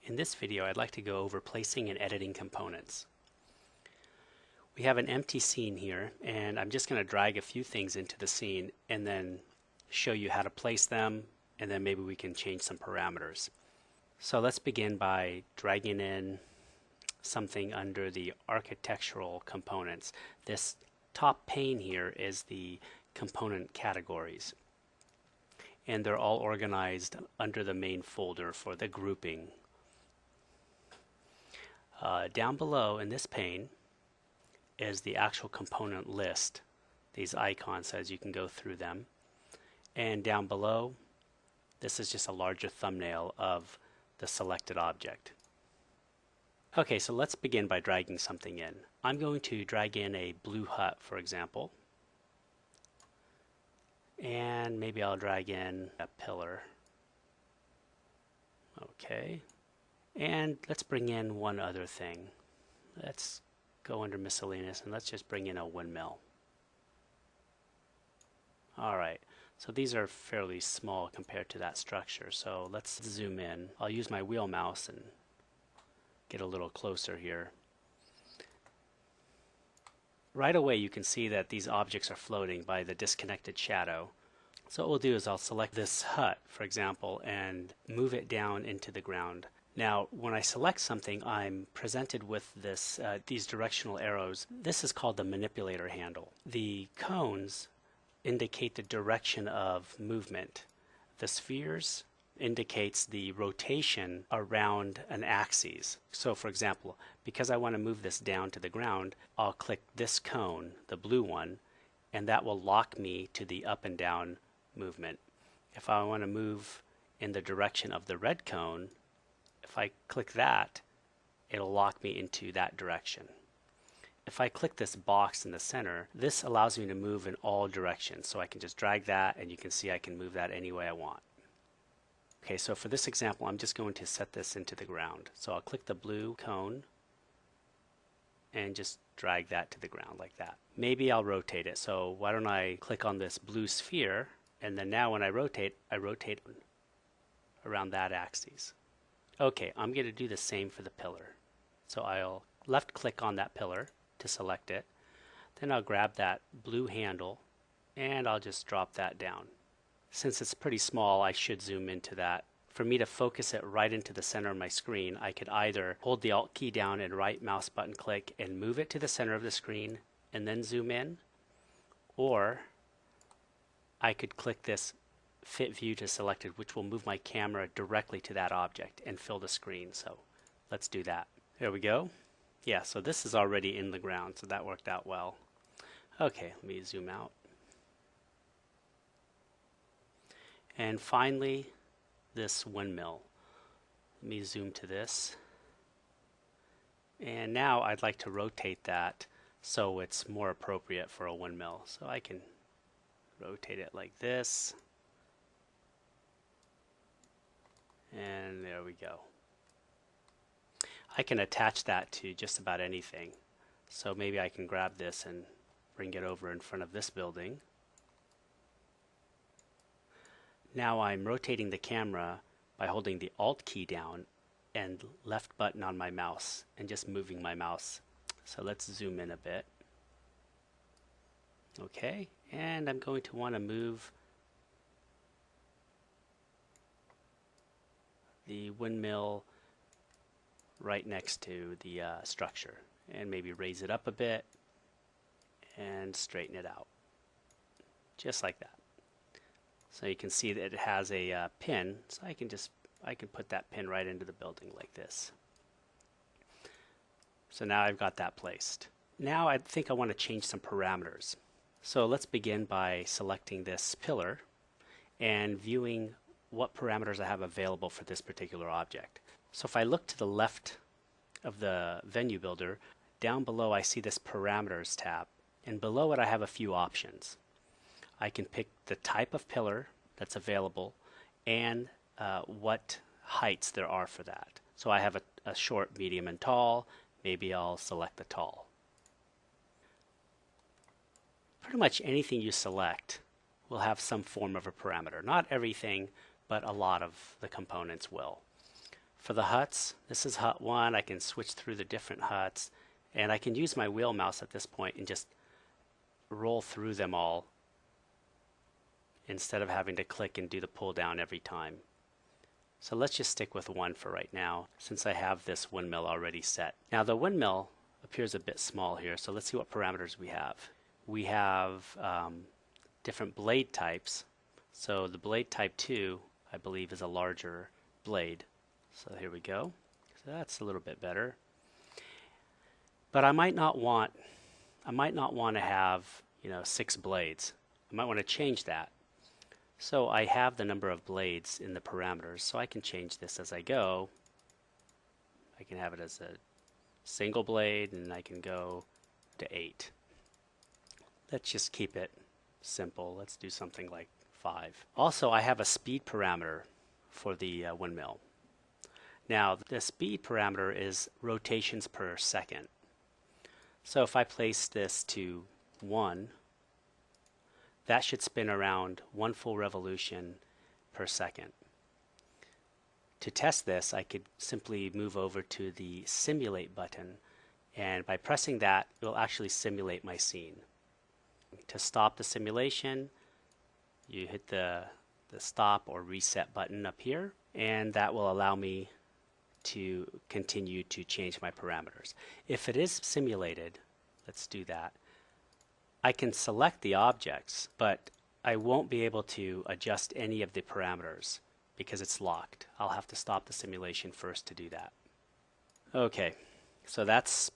In this video, I'd like to go over placing and editing components. We have an empty scene here, and I'm just going to drag a few things into the scene and then show you how to place them, and then maybe we can change some parameters. So let's begin by dragging in something under the architectural components. This top pane here is the component categories, and they're all organized under the main folder for the grouping. Down below in this pane is the actual component list, these icons as you can go through them. And down below, this is just a larger thumbnail of the selected object. Okay, so let's begin by dragging something in. I'm going to drag in a blue hut, for example. And maybe I'll drag in a pillar. Okay. And let's bring in one other thing. Let's go under miscellaneous and let's just bring in a windmill. Alright, so these are fairly small compared to that structure, so let's zoom in. I'll use my wheel mouse and get a little closer here. Right away you can see that these objects are floating by the disconnected shadow. So what we'll do is I'll select this hut, for example, and move it down into the ground. Now, when I select something, I'm presented with this, these directional arrows. This is called the manipulator handle. The cones indicate the direction of movement. The spheres indicates the rotation around an axis. So for example, because I want to move this down to the ground, I'll click this cone, the blue one, and that will lock me to the up and down movement. If I want to move in the direction of the red cone, if I click that, it'll lock me into that direction. If I click this box in the center, this allows me to move in all directions. So I can just drag that, and you can see I can move that any way I want. Okay, so for this example, I'm just going to set this into the ground. So I'll click the blue cone and just drag that to the ground like that. Maybe I'll rotate it. So why don't I click on this blue sphere, and then now when I rotate around that axis. Okay, I'm going to do the same for the pillar. So I'll left click on that pillar to select it. Then I'll grab that blue handle and I'll just drop that down. Since it's pretty small, I should zoom into that. For me to focus it right into the center of my screen, I could either hold the Alt key down and right mouse button click and move it to the center of the screen and then zoom in, or I could click this Fit View to Selected, which will move my camera directly to that object and fill the screen. So let's do that. There we go. Yeah, so this is already in the ground, so that worked out well. Okay, let me zoom out. And finally, this windmill. Let me zoom to this. And now I'd like to rotate that so it's more appropriate for a windmill. So I can rotate it like this. And there we go. I can attach that to just about anything. So maybe I can grab this and bring it over in front of this building. Now I'm rotating the camera by holding the Alt key down and left button on my mouse and just moving my mouse. So let's zoom in a bit. Okay, and I'm going to want to move the windmill right next to the structure, and maybe raise it up a bit and straighten it out just like that. So you can see that it has a pin, so I can put that pin right into the building like this. So now I've got that placed. Now I think I want to change some parameters. So let's begin by selecting this pillar and viewing what parameters I have available for this particular object. So if I look to the left of the venue builder, down below I see this parameters tab, and below it I have a few options. I can pick the type of pillar that's available and what heights there are for that. So I have a short, medium, and tall. Maybe I'll select the tall. Pretty much anything you select will have some form of a parameter. Not everything, but a lot of the components will. For the huts, this is hut 1. I can switch through the different huts, and I can use my wheel mouse at this point and just roll through them all instead of having to click and do the pull down every time. So let's just stick with 1 for right now, since I have this windmill already set. Now the windmill appears a bit small here, so let's see what parameters we have. We have different blade types. So the blade type 2, I believe, is a larger blade. So here we go. So that's a little bit better. But I might not want to have, 6 blades. I might want to change that. So I have the number of blades in the parameters, so I can change this as I go. I can have it as a single blade, and I can go to 8. Let's just keep it simple. Let's do something like 5. Also, I have a speed parameter for the windmill. Now, the speed parameter is rotations per second. So if I place this to 1, that should spin around 1 full revolution per second. To test this, I could simply move over to the simulate button, and by pressing that, it will actually simulate my scene. To stop the simulation, you hit the stop or reset button up here, and that will allow me to continue to change my parameters. If it is simulated, let's do that. I can select the objects, but I won't be able to adjust any of the parameters because it's locked. I'll have to stop the simulation first to do that. Okay, so that's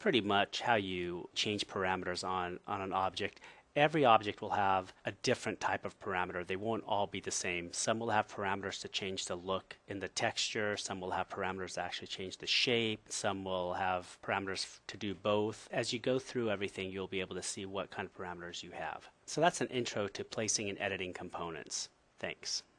pretty much how you change parameters on an object. Every object will have a different type of parameter. They won't all be the same. Some will have parameters to change the look in the texture. Some will have parameters to actually change the shape. Some will have parameters to do both. As you go through everything, you'll be able to see what kind of parameters you have. So that's an intro to placing and editing components. Thanks.